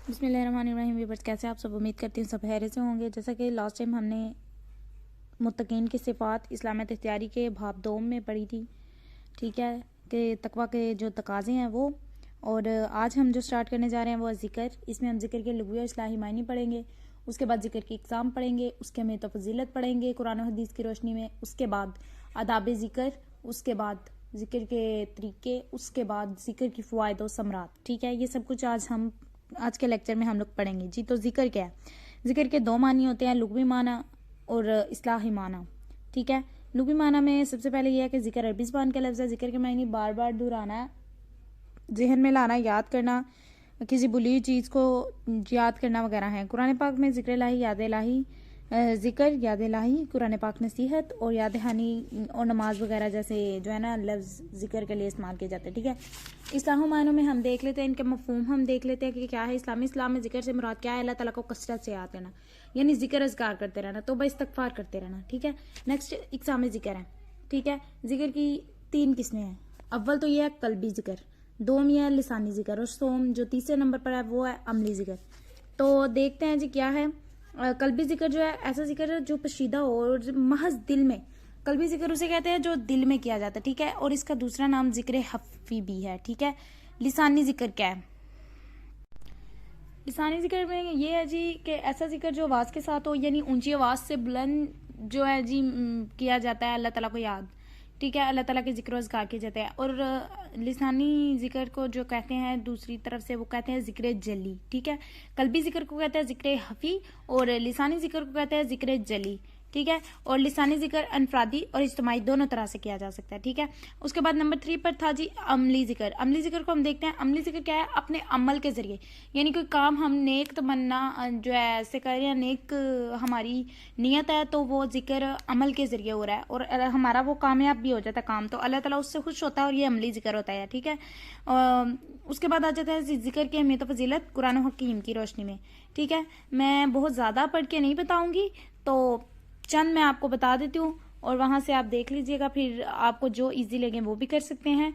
बिस्मिल्लाहिर्रहमानिर्रहीम। व्यूअर्स, कैसे आप सब? उम्मीद करती हूँ सब खैरियत से होंगे। जैसा कि लास्ट टाइम हमने मुत्तकीन की सिफ़ात इस्लामियत इख्तियारी के भाब दोम में पढ़ी थी, ठीक है, कि तकवा के जो तकाज़े हैं वो। और आज हम जो स्टार्ट करने जा रहे हैं वो है ज़िक्र। इसमें हम ज़िक्र के लुग़वी और इस्लाही मायने पढ़ेंगे, उसके बाद ज़िक्र की इक़साम पढ़ेंगे, उसके अहमियत और फ़ज़ीलत पढ़ेंगे कुरान और हदीस की रोशनी में, उसके बाद आदाब ज़िक्र, उसके बाद ज़िक्र के तरीके, उसके बाद ज़िक्र की फ़वाइद और समरात। ठीक है, ये सब कुछ आज के लेक्चर में हम लोग पढ़ेंगे जी। तो ज़िक्र क्या है? ज़िक्र के दो मानी होते हैं, लुग़वी माना और इस्लाही माना। ठीक है, लुग़वी माना में सबसे पहले यह है कि ज़िक्र अरबी ज़बान का लफ्ज़ है। ज़िक्र के मायने बार बार दोहराना, जहन में लाना, याद करना, किसी भूली चीज़ को याद करना वगैरह है। कुरान पाक में ज़िक्र इलाही, याद इलाही, ज़िक्र, याद इलाही, कुरान पाक नसीहत और याद हानी और नमाज वगैरह जैसे जो है ना लफ्ज़ ज़िक्र के लिए इस्तेमाल किए जाते हैं। ठीक है, इस्लाही मानों में हम देख लेते हैं, इनके मफ़हूम हम देख लेते हैं कि क्या है। इस्लाम में ज़िक्र से मुराद क्या है? अल्लाह ताला को कसरत से याद करना, यानी ज़िक्र अज़कार करते रहना, तौबा इस्तग़फ़ार करते रहना। ठीक है, नेक्स्ट इक़साम ज़िक्र है। ठीक है, ज़िक्र की 3 किस्में हैं। अव्वल तो यह है क़ल्बी ज़िक्र, दोम यह है लिसानी ज़िक्र, और सोम जो तीसरे नंबर पर है वो है अमली ज़िक्र। तो देखते हैं जी क्या है। क़ल्बी ज़िक्र जो है ऐसा ज़िक्र है जो पशीदा हो और महज दिल में, क़ल्बी ज़िक्र उसे कहते हैं जो दिल में किया जाता है। ठीक है, और इसका दूसरा नाम ज़िक्र हफ़ी भी है। ठीक है, लिसानी ज़िक्र क्या है? लिसानी ज़िक्र में ये है जी कि ऐसा ज़िक्र जो आवाज़ के साथ हो, यानी ऊंची आवाज़ से बुलंद जो है जी किया जाता है अल्लाह ताला को याद। ठीक है, अल्लाह ताला के ज़िक्र अज़कार किए जाते हैं। और लिसानी ज़िक्र को जो कहते हैं दूसरी तरफ से वो कहते हैं ज़िक्र जली। ठीक है, क़ल्बी ज़िक्र को कहते हैं ज़िक्र हफ़ी और लिसानी ज़िक्र को कहते हैं ज़िक्र जली। ठीक है, और लिसानी ज़िक्र अनफरादी और इज्तिमाई दोनों तरह से किया जा सकता है। ठीक है, उसके बाद नंबर 3 पर था जी अमली ज़िक्र। अमली ज़िक्र को हम देखते हैं। अमली ज़िक्र क्या है? अपने अमल के ज़रिए, यानी कोई काम हम नेक तमन्ना जो है ऐसे कर रहे हैं, नेक हमारी नीयत है, तो वो ज़िक्र अमल के ज़रिए हो रहा है और हमारा वो कामयाब भी हो जाता है काम, तो अल्लाह ताला उससे खुश होता है और ये अमली ज़िक्र होता है। ठीक है, उसके बाद आ जाता है ज़िक्र की अहमियत और फ़ज़ीलत कुरान और हकीम की रोशनी में। ठीक है, मैं बहुत ज़्यादा पढ़ के नहीं बताऊँगी, तो चंद मैं आपको बता देती हूँ और वहाँ से आप देख लीजिएगा, फिर आपको जो इजी लगे वो भी कर सकते हैं।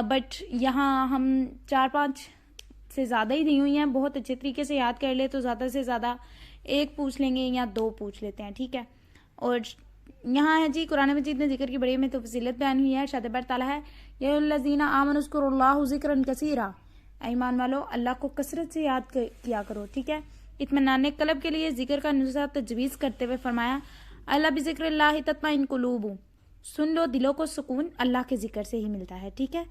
बट यहाँ हम 4-5 से ज़्यादा ही दी हुई हैं, बहुत अच्छे तरीके से याद कर ले तो ज़्यादा से ज़्यादा 1 पूछ लेंगे या 2 पूछ लेते हैं। ठीक है, और यहाँ है जी कुरान मजीद में ज़िक्र की बड़ी में तो फजीलत बयान हुई है। शाद बर ताला है यल्लज़ीना आमनु उज़्कुरुल्लाह ज़िक्रन कसीरा, ईमान वालो अल्लाह को कसरत से याद किया करो। ठीक है, इत्मीनान क़ल्ब के लिए ज़िक्र का नुस्ख़ा तजवीज़ करते हुए फरमाया अल्लाह बिज़िक्रिल्लाहि तत्मइन्नुल क़ुलूब, सुन लो दिलों को सुकून अल्लाह के ज़िक्र से ही मिलता है। ठीक है,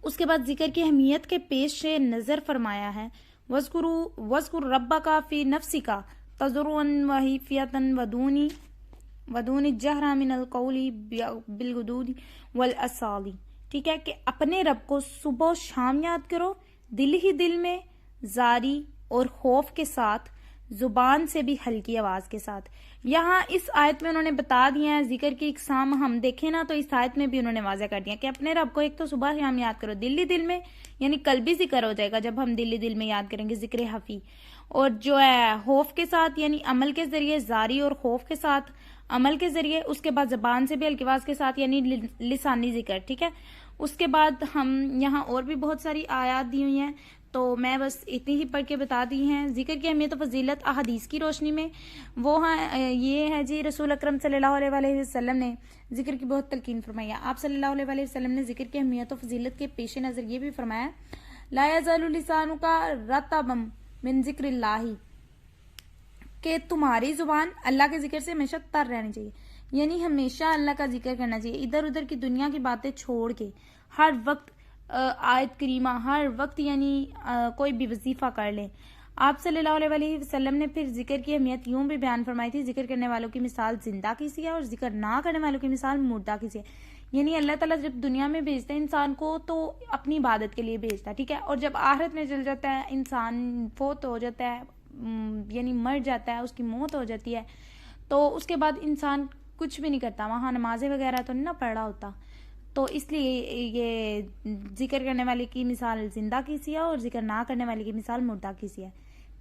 उसके बाद ज़िक्र की अहमियत के पेश नज़र फरमाया है वज़्कुर रब्बका फ़ी नफ़्सिका तज़र्रुअन व ख़ीफ़तन वदूनी जहरा मिनल क़ौली बिलगुदूदी वल असाली। ठीक है, कि अपने रब को सुबह शाम याद करो, दिल ही दिल में, जारी और खौफ के साथ, जुबान से भी हल्की आवाज़ के साथ। यहाँ इस आयत में उन्होंने बता दिया है ज़िक्र की इक़साम। हम देखें ना तो इस आयत में भी उन्होंने वाज़ा कर दिया कि अपने रब को एक तो सुबह शाम याद करो, दिल ही दिल में, यानी क़ल्बी ज़िक्र हो जाएगा जब हम दिल ही दिल में याद करेंगे ज़िक्र हफ़ी, और जो है खौफ के साथ यानी अमल के ज़रिए, जारी और खौफ के साथ अमल के ज़रिए, उसके बाद ज़बान से भी हल्की आवाज़ के साथ यानी लिसानी ज़िक्र। ठीक है, उसके बाद हम यहाँ और भी बहुत सारी आयत दी हुई हैं, तो मैं बस इतनी ही पढ़ के बता दी हैं। ज़िक्र की अहमियत और फ़ज़ीलत अहादीस की रोशनी में वो हाँ ये है जी, रसूल अकरम सल्लल्लाहु अलैहि वसल्लम ने ज़िक्र की बहुत तलकीन फरमाई है। आप सल्लल्लाहु अलैहि वसल्लम ने ज़िक्र की अहमियत और फ़ज़ीलत के पेश नज़र ये भी फरमाया ला यज़ालु लिसानुका रतबम मिन ज़िक्रिल्लाहि, कि तुम्हारी ज़ुबान अल्लाह के ज़िक्र से हमेशा तर रहनी चाहिए, यानी हमेशा अल्लाह का जिक्र करना चाहिए, इधर उधर की दुनिया की बातें छोड़ के हर वक्त आयत करीमा, हर वक्त यानी कोई भी वजीफ़ा कर लें। आप सल्लल्लाहु अलैहि वसल्लम ने फिर ज़िक्र की अहमियत यूं भी बयान फरमाई थी, ज़िक्र करने वालों की मिसाल जिंदा की सी है और ज़िक्र ना करने वालों की मिसाल मुर्दा की सी है। यानी अल्लाह ताला जब दुनिया में भेजता है इंसान को तो अपनी इबादत के लिए भेजता है। ठीक है, और जब आखिरत में चल जाता है, इंसान फोत हो जाता है, यानी मर जाता है, उसकी मौत हो जाती है, तो उसके बाद इंसान कुछ भी नहीं करता, वहाँ नमाजें वगैरह तो नहीं ना पढ़ा होता। तो इसलिए ये जिक्र करने वाले की मिसाल जिंदा की सी है और जिक्र ना करने वाले की मिसाल मुर्दा की सी है।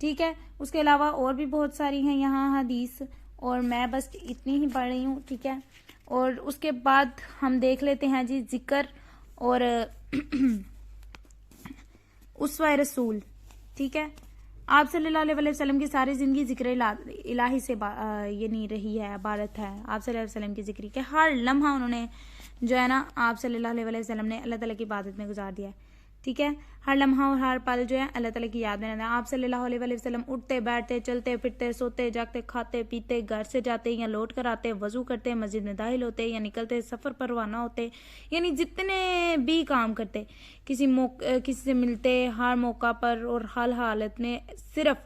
ठीक है, उसके अलावा और भी बहुत सारी हैं यहाँ हदीस, और मैं बस इतनी ही पढ़ रही हूँ। ठीक है, और उसके बाद हम देख लेते हैं जी जिक्र और उसवा रसूल। ठीक है। आप सल्लल्लाहु अलैहि वसल्लम की सारी ज़िंदगी ज़िक्र इलाही से ये नहीं रही है, इबादत है आप सल्लल्लाहु अलैहि वसल्लम की ज़िक्र के हर लम्हा उन्होंने जो है ना आप सल्लल्लाहु अलैहि वसल्लम ने अल्लाह ताला की इबादत में गुजार दिया है। ठीक है, हर लम्हा और हर पल जो है अल्लाह ताला की याद में रहना है। आप सल्लल्लाहु अलैहि वसल्लम उठते बैठते चलते फिरते सोते जागते खाते पीते घर से जाते या लौट कर आते वजू करते मस्जिद में दाखिल होते या निकलते सफ़र पर रवाना होते, यानी जितने भी काम करते किसी से मिलते हर मौका पर और हर हालत में, सिर्फ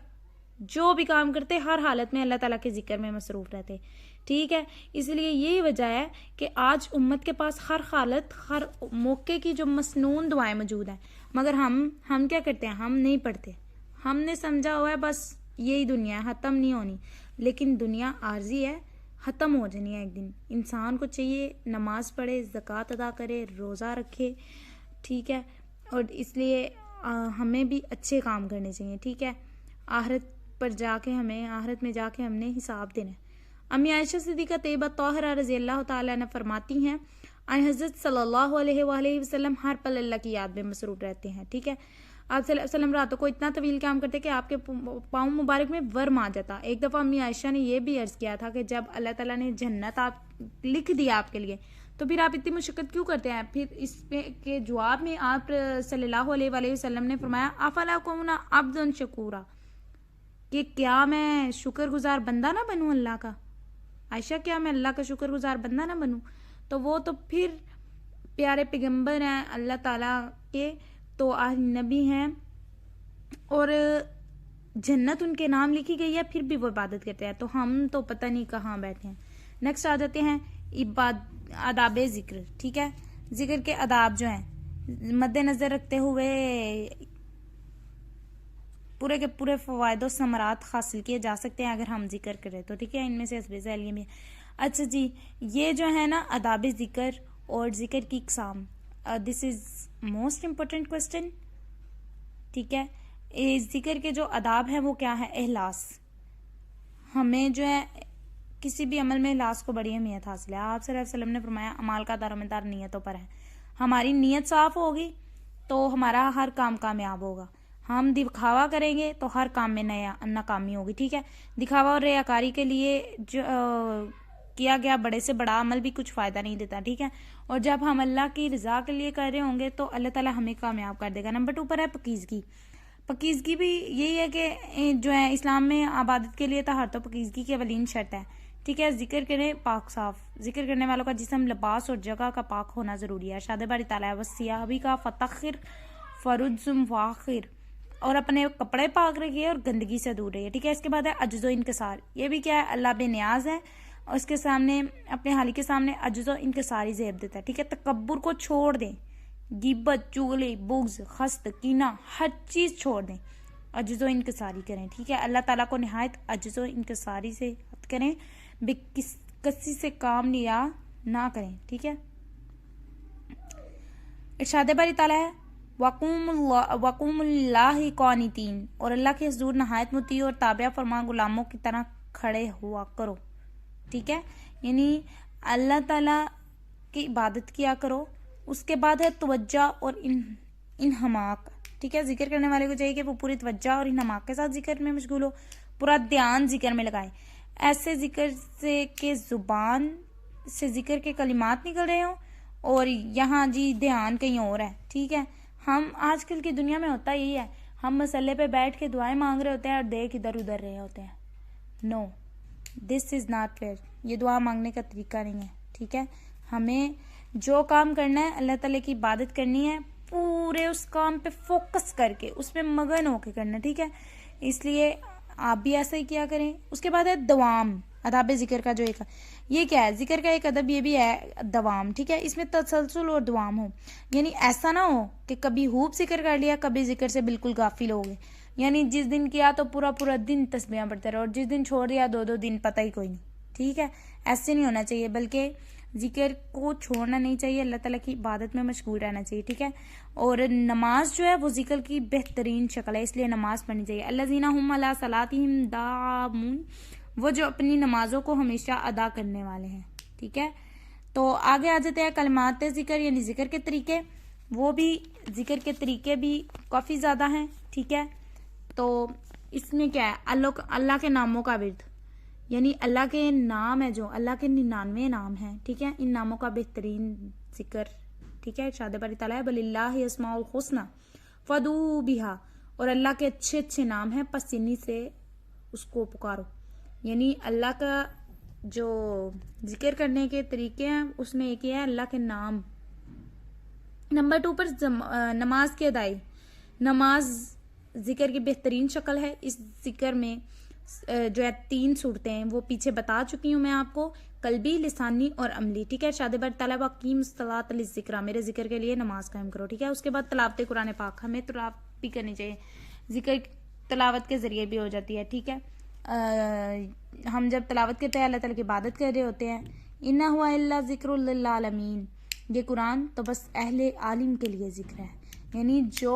जो भी काम करते हर हालत में अल्लाह ताला के जिक्र में मसरूफ रहते। ठीक है, इसलिए यही वजह है कि आज उम्मत के पास हर हालत हर मौके की जो मसनून दुआएं मौजूद हैं, मगर हम क्या करते हैं, हम नहीं पढ़ते। हमने समझा हुआ है बस यही दुनिया है, ख़त्म नहीं होनी। लेकिन दुनिया आर्जी है, ख़त्म हो जानी है एक दिन। इंसान को चाहिए नमाज पढ़े, ज़कात अदा करे, रोज़ा रखे। ठीक है, और इसलिए हमें भी अच्छे काम करने चाहिए। ठीक है, आखिरत में जाके हमने हिसाब देना है। अम्मी आयशा सिद्दीक़ा तैयबा ताहिरा रज़ी अल्लाह ताला अन्हा फरमाती हैं हज़रत सल्लल्लाहु अलैहि वसल्लम हर पल अल्लाह की याद में मसरूफ रहते हैं। ठीक है, आप सल्लल्लाहु अलैहि वसल्लम रातों को इतना तवील काम करते कि आपके पाँव मुबारक में वर्म आ जाता। एक दफ़ा अम्मी आयशा ने यह भी अर्ज़ किया था कि जब अल्लाह ताला ने जन्नत आप लिख दिया आपके लिए, तो फिर आप इतनी मुशक्क़त क्यों करते हैं। फिर इसमें के जवाब में आप सल्लल्लाहु अलैहि वसल्लम ने फरमाया अफला अकूना अब्दन शकूरा, कि क्या मैं शुक्रगुजार बंदा ना बनूं अल्लाह का। आयशा, क्या मैं अल्लाह का शुक्रगुजार बंदा ना बनूं। तो वो तो फिर प्यारे पैगंबर हैं अल्लाह ताला के, तो आज नबी हैं और जन्नत उनके नाम लिखी गई है, फिर भी वो इबादत करते हैं। तो हम तो पता नहीं कहाँ बैठे हैं। नेक्स्ट आ जाते हैं आदाब ज़िक्र। ठीक है, ज़िक्र के आदाब जो हैं मद्देनज़र रखते हुए पूरे के पूरे फ़वाइद और समरात हासिल किए जा सकते हैं अगर हम जिक्र करें तो। ठीक है, इनमें से हस्बे अहलिया में। अच्छा जी, ये जो है ना आदाब ज़िक्र और ज़िक्र की इक़साम, this is most important question. ठीक है, ज़िक्र के जो आदाब हैं वो क्या है। इखलास, हमें जो है किसी भी अमल में इखलास को बड़ी अहमियत हासिल है। आप सल्लल्लाहु अलैहि वसल्लम ने फरमाया अमाल का दारोमदार नियतों पर है। हमारी नीयत साफ होगी तो हमारा हर काम कामयाब होगा। हम दिखावा करेंगे तो हर काम में नाकामी होगी। ठीक है, दिखावा और रियाकारी के लिए जो किया गया बड़े से बड़ा अमल भी कुछ फ़ायदा नहीं देता। ठीक है, और जब हम अल्लाह की रज़ा के लिए कर रहे होंगे तो अल्लाह ताला हमें कामयाब कर देगा। नंबर 2 पर है पकीज़गी। पकीज़गी भी यही है कि जो है इस्लाम में इबादत के लिए तहारत तो पकीज़गी की अवलीन शर्त है। ठीक है, जिक्र करें पाक साफ, जिक्र करने वालों का जिस्म लिबास और जगह का पाक होना ज़रूरी है। शाद बारी ताला वसियाबी का फ़तखिर फ़रुज़ुम फ़ाखिर, और अपने कपड़े पाक रखिए और गंदगी से दूर रहिए। ठीक है, इसके बाद है अज्ज़ो इनकसार। ये भी क्या है, अल्लाह बेनियाज है और उसके सामने अपने हाली के सामने अज्ज़ो इनकसारी ज़ेब देता है। ठीक है, तकब्बुर को छोड़ दें, गिब्बत चुगली बुग़्ज़ खस्त कीना हर चीज़ छोड़ दें, अज्ज़ो इनकसारी करें। ठीक है, अल्लाह ताला को निहायत अज्ज़ो इनकसारी से हद करें, किसी से काम लिया ना करें। ठीक है, इरशाद बारी ताला है वक़ूमुल्लाहि क़ानितीन, और अल्लाह के हुज़ूर नहायत मुती और ताबिया फरमान गुलामों की तरह खड़े हुआ करो। ठीक है, यानी अल्लाह ताला की इबादत किया करो। उसके बाद है तवज्जो और इन्हमाक। ठीक है, जिक्र करने वाले को चाहिए कि वो पूरी तवज्जो और इन्हमाक के साथ जिक्र में मशगूल हो, पूरा ध्यान जिक्र में लगाए। ऐसे जिक्र से के ज़ुबान से जिक्र के कलिमात निकल रहे हों और यहाँ जी ध्यान कहीं और है। ठीक है, हम आजकल की दुनिया में होता यही है, हम मसल्ले पे बैठ के दुआएं मांग रहे होते हैं और देख इधर उधर रहे होते हैं। No, this is not fair. ये दुआ मांगने का तरीका नहीं है। ठीक है, हमें जो काम करना है अल्लाह ताला की इबादत करनी है, पूरे उस काम पे फोकस करके उसमें मगन होके करना। ठीक है, इसलिए आप भी ऐसा ही किया करें। उसके बाद है दवाम, अदाब ज़िक्र का जो एक ये क्या है, जिक्र का एक अदब ये भी है दवाम। ठीक है, इसमें तसलसल और दवाम हो, यानी ऐसा ना हो कि कभी खूब जिक्र कर लिया कभी जिक्र से बिल्कुल गाफिल हो गए, यानी जिस दिन किया तो पूरा पूरा दिन तस्बीहां पढ़ते रहो और जिस दिन छोड़ दिया 2-2 दिन पता ही कोई नहीं। ठीक है, ऐसे नहीं होना चाहिए, बल्कि जिक्र को छोड़ना नहीं चाहिए, अल्लाह ताला की इबादत में मशगूल रहना चाहिए। ठीक है, और नमाज जो है वो जिक्र की बेहतरीन शक्ल है, इसलिए नमाज पढ़नी चाहिए। अल्लज़ीना हुम अला सलातिहिम दामून, वो जो अपनी नमाजों को हमेशा अदा करने वाले हैं। ठीक है, तो आगे आ जाते हैं कलमात जिक्र, यानी जिक्र के तरीके। वो भी जिक्र के तरीके भी काफ़ी ज़्यादा हैं। ठीक है, तो इसमें क्या है, अल्लाह के नामों का विर्द, यानी अल्लाह के नाम है जो, अल्लाह के 99 नाम हैं, ठीक है, इन नामों का बेहतरीन जिक्र, ठीक है, इरशाद बारी ताला है बलिल्लाहि अस्माउल हुस्ना फदू बिहा, और अल्लाह के अच्छे अच्छे नाम हैं, बस इन्हीं से उसको पुकारो। यानी अल्लाह का जो जिक्र करने के तरीके हैं उसमें एक ही है अल्लाह के नाम। नंबर 2 पर नमाज की अदाई। नमाज जिक्र की बेहतरीन शक्ल है। इस जिक्र में जो है 3 सूरतें हैं, वो पीछे बता चुकी हूँ मैं आपको, कल्बी, लिसानी और अमली, ठीक है। शादे बर तलब कीम सलात लिज़िक्रा, मेरे जिक्र के लिए नमाज कायम करो, ठीक है। उसके बाद तलावत कुरान पाक, हमें तलावत भी करनी चाहिए, जिक्र तलावत के जरिए भी हो जाती है, ठीक है। हम जब तलावत करते हैं अल्लाह ताला की इबादत कर रहे होते हैं, इन्ना हुआ इल्ला ज़िक्रुल लिल आलमीन, ये कुरान तो बस अहले आलिम के लिए जिक्र है, यानी जो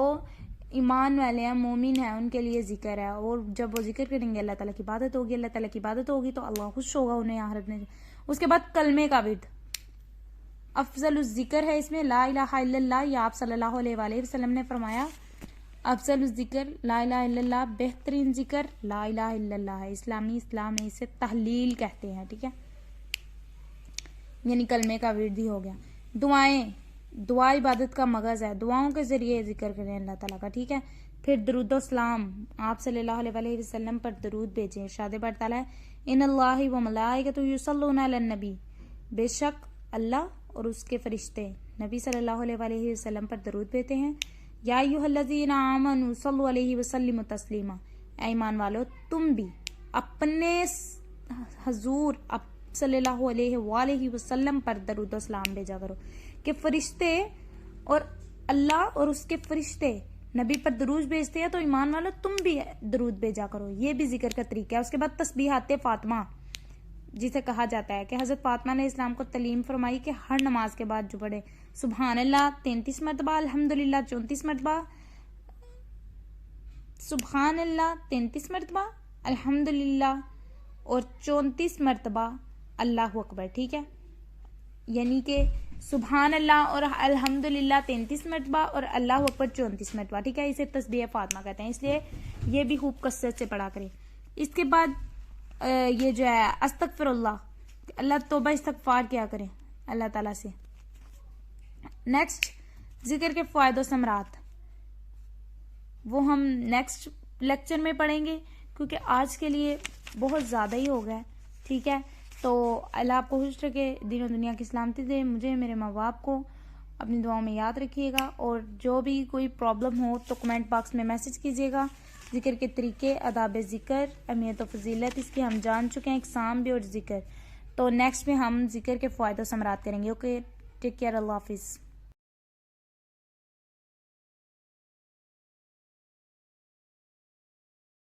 ईमान वाले हैं, मोमिन हैं, उनके लिए जिक्र है। और जब वो जिक्र करेंगे अल्लाह ताला की इबादत होगी, अल्लाह ताला की इबादत होगी तो अल्लाह खुश होगा उन्हें आखिरत में। उसके बाद कलमे का विर्द, अफजल जिक्र है इसमें ला इलाहा इल्लल्लाह, या आप सल्लल्लाहु अलैहि वसल्लम ने फरमाया अफजल जिक्र ला इलाहा इल्लल्लाह, बेहतरीन जिक्र ला इलाहा इल्लल्लाह है। इस्लाम में इसे तहलील कहते हैं, ठीक है, यानी कलमे का विर्द ही हो गया। दुआएं, दुआ इबादत का मगज है, दुआओं के जरिए जिक्र करें अल्लाह ताला का, ठीक है। फिर दरूद सलाम, आप सल्लल्लाहु अलैहि वसल्लम पर दरूद भेजें। इरशाद बारी ताला है इन्नल्लाहि व मलाइकतुहु युसल्लूना अलन नबी, बेशक अल्लाह और उसके फरिश्ते नबी सल्लल्लाहु अलैहि वसल्लम पर दरूद भेजते हैं। या अय्युहल्लज़ीना आमनू सल्लु अलैहि वसल्लिमु तस्लीमा, ऐ ईमान वालो तुम भी अपने हजूर सल्लल्लाहु अलैहि वसल्लम पर दरूद और सलाम भेजा करो। कि फरिश्ते और अल्लाह और उसके फरिश्ते नबी पर दरूद भेजते हैं, तो ईमान वालों तुम भी दरूद भेजा करो, ये भी जिक्र का तरीका है। उसके बाद तस्बीहात फातिमा, जिसे कहा जाता है कि हजरत फातिमा ने इस्लाम को तलीम फरमाई कि हर नमाज के बाद जो पढ़े सुबहान अल्लाह 33 मरतबा, अल्हम्दुलिल्लाह 34 मरतबा, सुबहान अल्लाह 33 मरतबा, अल्हम्दुलिल्लाह और 34 मरतबा अल्लाहु अकबर, ठीक है। यानी कि सुबहान अल्लाह और अल्हम्दुलिल्लाह 33 मरतबा और अल्लाहु अकबर 34 मरतबा, ठीक है। इसे तस्बीह फातिमा कहते हैं, इसलिए ये भी खूब कसरत से पढ़ा करें। इसके बाद ये जो है अस्तगफिरुल्लाह, अल्लाह तौबा इस्तगफार किया करें अल्लाह ताला से। नेक्स्ट जिक्र के फ़ायदे समरात, वो हम नेक्स्ट लेक्चर में पढ़ेंगे, क्योंकि आज के लिए बहुत ज़्यादा ही हो गया, ठीक है। तो अल्लाह आपको खुश रखे, दीन और दुनिया की सलामती दे, मुझे मेरे माँ बाप को अपनी दुआओं में याद रखिएगा। और जो भी कोई प्रॉब्लम हो तो कमेंट बॉक्स में मैसेज कीजिएगा। जिक्र के तरीके, आदाब जिक्र, अहमियत और फजीलत इसकी हम जान चुके हैं, इक़साम भी और जिक्र। तो नेक्स्ट में हम जिक्र के फ़ायदे समरात करेंगे। ओके, टेक केयर, अल्लाह हाफिज़।